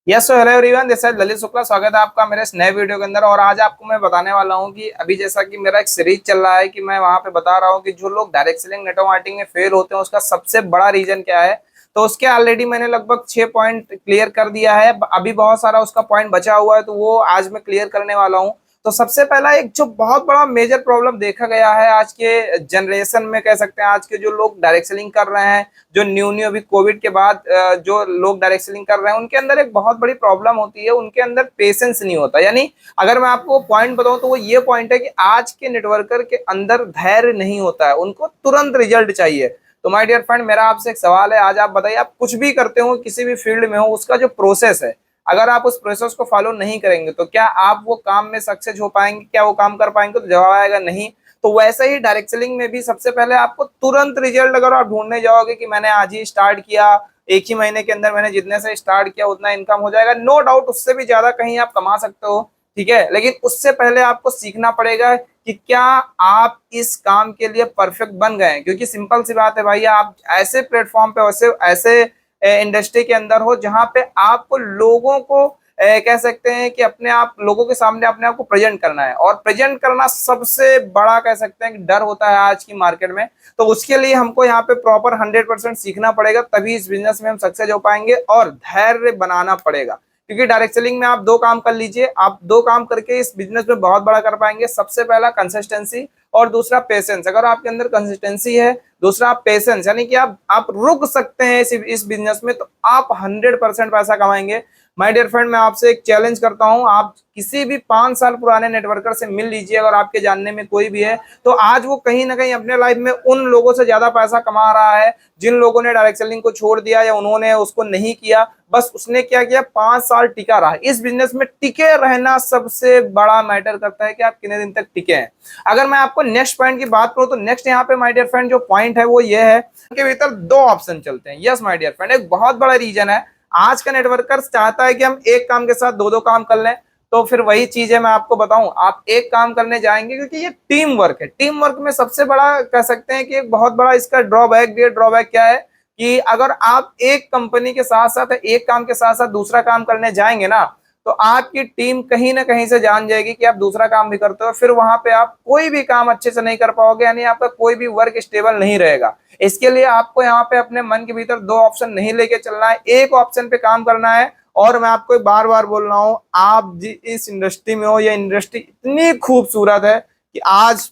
Yes hello everyone, this is Lalit Shukla. स्वागत है आपका मेरे इस नए वीडियो के अंदर। और आज आपको मैं बताने वाला हूं कि अभी जैसा कि मेरा एक सीरीज चल रहा है कि मैं वहां पे बता रहा हूं कि जो लोग डायरेक्ट सेलिंग नेटवर्क मार्केटिंग में फेल होते हैं उसका सबसे बड़ा रीजन क्या है। तो उसके ऑलरेडी मैंने लगभग 6 पॉइंट क्लियर कर दिया है। अभी बहुत सारा उसका पॉइंट बचा हुआ है, तो वो आज मैं क्लियर करने वाला हूँ। तो सबसे पहला एक जो बहुत बड़ा मेजर प्रॉब्लम देखा गया है आज के जनरेशन में, कह सकते हैं आज के जो लोग डायरेक्ट सेलिंग कर रहे हैं, जो न्यू न्यू अभी कोविड के बाद जो लोग डायरेक्ट सेलिंग कर रहे हैं, उनके अंदर एक बहुत बड़ी प्रॉब्लम होती है। उनके अंदर पेशेंस नहीं होता। यानी अगर मैं आपको पॉइंट बताऊं तो वो ये पॉइंट है कि आज के नेटवर्कर के अंदर धैर्य नहीं होता है, उनको तुरंत रिजल्ट चाहिए। तो माय डियर फ्रेंड, मेरा आपसे एक सवाल है। आज आप बताइए, आप कुछ भी करते हो, किसी भी फील्ड में हो, उसका जो प्रोसेस है, अगर आप उस प्रोसेस को फॉलो नहीं करेंगे तो क्या आप वो काम में सक्सेस हो पाएंगे? क्या वो काम कर पाएंगे? तो जवाब आएगा नहीं। तो वैसे ही डायरेक्ट सेलिंग में भी सबसे पहले आपको तुरंत रिजल्ट, अगर आप ढूंढने जाओगे कि मैंने आज ही स्टार्ट किया, एक ही महीने के अंदर मैंने जितने से स्टार्ट किया उतना इनकम हो जाएगा, नो डाउट उससे भी ज्यादा कहीं आप कमा सकते हो। ठीक है, लेकिन उससे पहले आपको सीखना पड़ेगा कि क्या आप इस काम के लिए परफेक्ट बन गए हैं। क्योंकि सिंपल सी बात है भाई, आप ऐसे प्लेटफॉर्म पे, ऐसे ऐसे इंडस्ट्री के अंदर हो जहां पे आपको लोगों को कह सकते हैं कि अपने आप लोगों के सामने अपने आप को प्रेजेंट करना है। और प्रेजेंट करना सबसे बड़ा कह सकते हैं कि डर होता है आज की मार्केट में। तो उसके लिए हमको यहाँ पे प्रॉपर 100% सीखना पड़ेगा, तभी इस बिजनेस में हम सक्सेस हो पाएंगे। और धैर्य बनाना पड़ेगा, क्योंकि डायरेक्ट सेलिंग में आप दो काम कर लीजिए, आप दो काम करके इस बिजनेस में बहुत बड़ा कर पाएंगे। सबसे पहला कंसिस्टेंसी और दूसरा पेशेंस। अगर आपके अंदर कंसिस्टेंसी है, दूसरा आप पेशेंस, यानी कि आप रुक सकते हैं इस बिजनेस में, तो आप 100% पैसा कमाएंगे। माय डियर फ्रेंड, मैं आपसे एक चैलेंज करता हूं, आप किसी भी 5 साल पुराने नेटवर्कर से मिल लीजिए, अगर आपके जानने में कोई भी है, तो आज वो कहीं ना कहीं अपने लाइफ में उन लोगों से ज्यादा पैसा कमा रहा है जिन लोगों ने डायरेक्ट सेलिंग को छोड़ दिया या उन्होंने उसको नहीं किया। बस उसने क्या किया, 5 साल टिका रहा। इस बिजनेस में टिके रहना सबसे बड़ा मैटर करता है कि आप कितने दिन तक टिके हैं। अगर मैं आपको नेक्स्ट पॉइंट की बात करूं तो नेक्स्ट यहाँ पे माय डियर फ्रेंड जो पॉइंट है वो ये है कि भीतर दो ऑप्शन चलते हैं। यस माय डियर फ्रेंड, एक बहुत बड़ा रीजन है। आज का नेटवर्कर चाहता है कि हम एक काम के साथ दो दो काम कर लें। तो फिर वही चीज है, मैं आपको बताऊं, आप एक काम करने जाएंगे क्योंकि ये टीम वर्क है। टीम वर्क में सबसे बड़ा कह सकते हैं कि एक बहुत बड़ा इसका ड्रॉबैक भी है। ड्रॉबैक क्या है कि अगर आप एक कंपनी के साथ साथ, एक काम के साथ साथ दूसरा काम करने जाएंगे ना, तो आपकी टीम कहीं ना कहीं से जान जाएगी कि आप दूसरा काम भी करते हो। फिर वहां पे आप कोई भी काम अच्छे से नहीं कर पाओगे, यानी आपका कोई भी वर्क स्टेबल नहीं रहेगा। इसके लिए आपको यहाँ पे अपने मन के भीतर दो ऑप्शन नहीं लेके चलना है, एक ऑप्शन पे काम करना है। और मैं आपको बार बार बोल रहा हूं, आप इस इंडस्ट्री में हो, ये इंडस्ट्री इतनी खूबसूरत है कि आज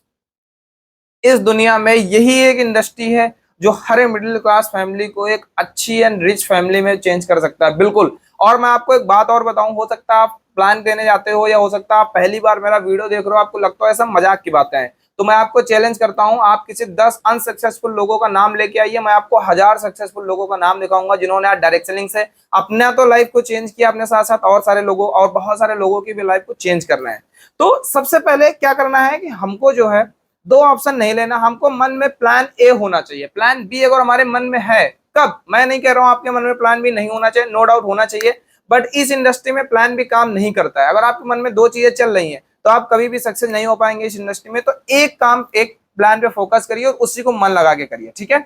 इस दुनिया में यही एक इंडस्ट्री है जो हर मिडिल क्लास फैमिली को एक अच्छी एंड रिच फैमिली में चेंज कर सकता है, बिल्कुल। और मैं आपको एक बात और बताऊं, हो सकता है आप प्लान देने जाते हो, या हो सकता है आप पहली बार मेरा वीडियो देख रहे हो, आपको लगता है सब मजाक की बातें हैं। तो मैं आपको चैलेंज करता हूं, आप किसी 10 अनसक्सेसफुल लोगों का नाम लेके आइए, मैं आपको 1000 सक्सेसफुल लोगों का नाम दिखाऊंगा जिन्होंने आज डायरेक्ट सेलिंग से अपने तो लाइफ को चेंज किया, अपने साथ साथ और सारे लोगों और बहुत सारे लोगों की भी लाइफ को चेंज करना है। तो सबसे पहले क्या करना है कि हमको जो है दो ऑप्शन नहीं लेना, हमको मन में प्लान ए होना चाहिए। प्लान बी अगर हमारे मन में है, कब, मैं नहीं कह रहा हूं आपके मन में प्लान बी नहीं होना चाहिए, नो डाउट होना चाहिए। बट इस इंडस्ट्री में प्लान बी काम नहीं करता है। अगर आपके मन में दो चीजें चल रही हैं तो आप कभी भी सक्सेस नहीं हो पाएंगे इस इंडस्ट्री में। तो एक काम, एक प्लान पे फोकस करिए और उसी को मन लगा के करिए, ठीक है।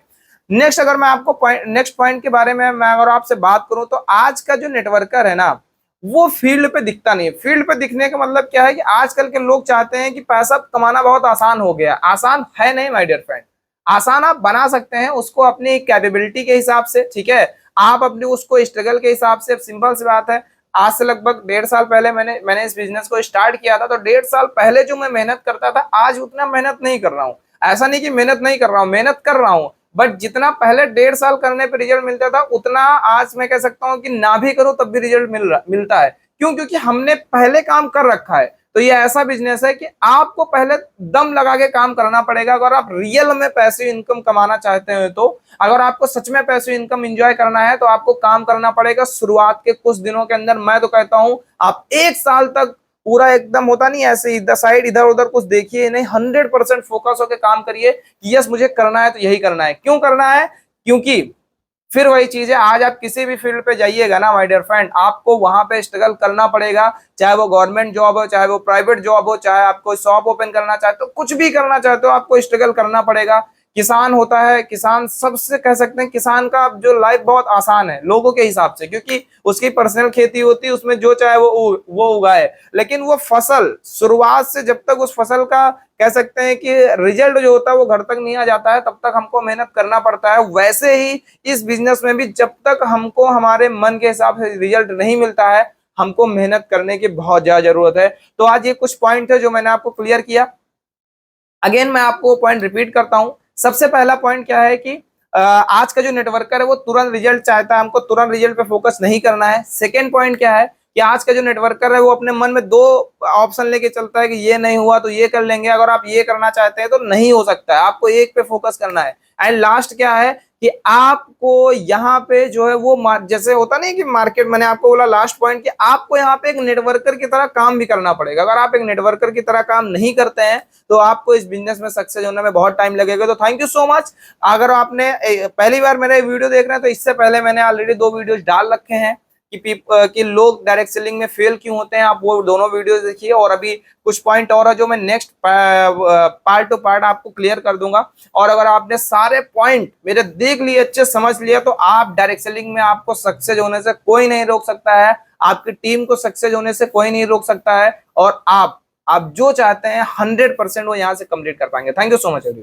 नेक्स्ट, अगर मैं आपको नेक्स्ट पॉइंट के बारे में मैं अगर आपसे बात करूं तो आज का जो नेटवर्कर है ना, वो फील्ड पे दिखता नहीं है। फील्ड पे दिखने का मतलब क्या है कि आजकल के लोग चाहते हैं कि पैसा कमाना बहुत आसान हो गया। आसान है नहीं माय डियर फ्रेंड, आसान आप बना सकते हैं उसको अपनी कैपेबिलिटी के हिसाब से, ठीक है। आप अपनी उसको स्ट्रगल के हिसाब से, सिंपल सी बात है। आज से लगभग 1.5 साल पहले मैंने इस बिजनेस को स्टार्ट किया था, तो 1.5 साल पहले जो मैं मेहनत करता था आज उतना मेहनत नहीं कर रहा हूँ। ऐसा नहीं कि मेहनत नहीं कर रहा हूँ, मेहनत कर रहा हूँ, बट जितना पहले 1.5 साल करने पे रिजल्ट मिलता था उतना आज मैं कह सकता हूँ कि ना भी करूं तब भी रिजल्ट मिलता है। क्यों? क्योंकि हमने पहले काम कर रखा है। तो ये ऐसा बिजनेस है कि आपको पहले दम लगा के काम करना पड़ेगा। अगर आप रियल में पैसिव इनकम कमाना चाहते हैं, तो अगर आपको सच में पैसिव इनकम एंजॉय करना है तो आपको काम करना पड़ेगा शुरुआत के कुछ दिनों के अंदर। मैं तो कहता हूं आप 1 साल तक पूरा एकदम, होता नहीं ऐसे इधर साइड इधर उधर कुछ देखिए नहीं, 100% फोकस होकर काम करिए कि यस मुझे करना है तो यही करना है। क्यों करना है? क्योंकि फिर वही चीज है, आज आप किसी भी फील्ड पे जाइएगा ना माय डियर फ्रेंड, आपको वहां पे स्ट्रगल करना पड़ेगा। चाहे वो गवर्नमेंट जॉब हो, चाहे वो प्राइवेट जॉब हो, चाहे आप कोई शॉप ओपन करना चाहते हो, कुछ भी करना चाहते हो, आपको स्ट्रगल करना पड़ेगा। किसान होता है, किसान सबसे कह सकते हैं किसान का जो लाइफ बहुत आसान है लोगों के हिसाब से, क्योंकि उसकी पर्सनल खेती होती है, उसमें जो चाहे वो उगाए। लेकिन वो फसल शुरुआत से जब तक उस फसल का कह सकते हैं कि रिजल्ट जो होता है वो घर तक नहीं आ जाता है, तब तक हमको मेहनत करना पड़ता है। वैसे ही इस बिजनेस में भी जब तक हमको हमारे मन के हिसाब से रिजल्ट नहीं मिलता है, हमको मेहनत करने की बहुत ज्यादा जरूरत है। तो आज ये कुछ पॉइंट है जो मैंने आपको क्लियर किया। अगेन मैं आपको पॉइंट रिपीट करता हूं। सबसे पहला पॉइंट क्या है कि आज का जो नेटवर्कर है वो तुरंत रिजल्ट चाहता है, हमको तुरंत रिजल्ट पे फोकस नहीं करना है। सेकेंड पॉइंट क्या है कि आज का जो नेटवर्कर है वो अपने मन में दो ऑप्शन लेके चलता है कि ये नहीं हुआ तो ये कर लेंगे, अगर आप ये करना चाहते हैं तो नहीं हो सकता है, आपको एक पे फोकस करना है। एंड लास्ट क्या है कि आपको यहाँ पे जो है वो जैसे होता नहीं कि मार्केट, मैंने आपको बोला लास्ट पॉइंट कि आपको यहाँ पे एक नेटवर्कर की तरह काम भी करना पड़ेगा। अगर आप एक नेटवर्कर की तरह काम नहीं करते हैं तो आपको इस बिजनेस में सक्सेस होने में बहुत टाइम लगेगा। तो थैंक यू सो मच। अगर आपने पहली बार मेरे वीडियो देख रहे हैं तो इससे पहले मैंने ऑलरेडी 2 वीडियोस डाल रखे हैं कि लोग डायरेक्ट सेलिंग में फेल क्यों होते हैं, आप वो दोनों वीडियोस देखिए। और अभी कुछ पॉइंट और है जो मैं नेक्स्ट पार्ट टू पार्ट आपको क्लियर कर दूंगा। और अगर आपने सारे पॉइंट मेरे देख लिए, अच्छे समझ लिया, तो आप डायरेक्ट सेलिंग में आपको सक्सेस होने से कोई नहीं रोक सकता है, आपकी टीम को सक्सेस होने से कोई नहीं रोक सकता है, और आप जो चाहते हैं 100% वो यहां से कंप्लीट कर पाएंगे। Thank you so much everyone.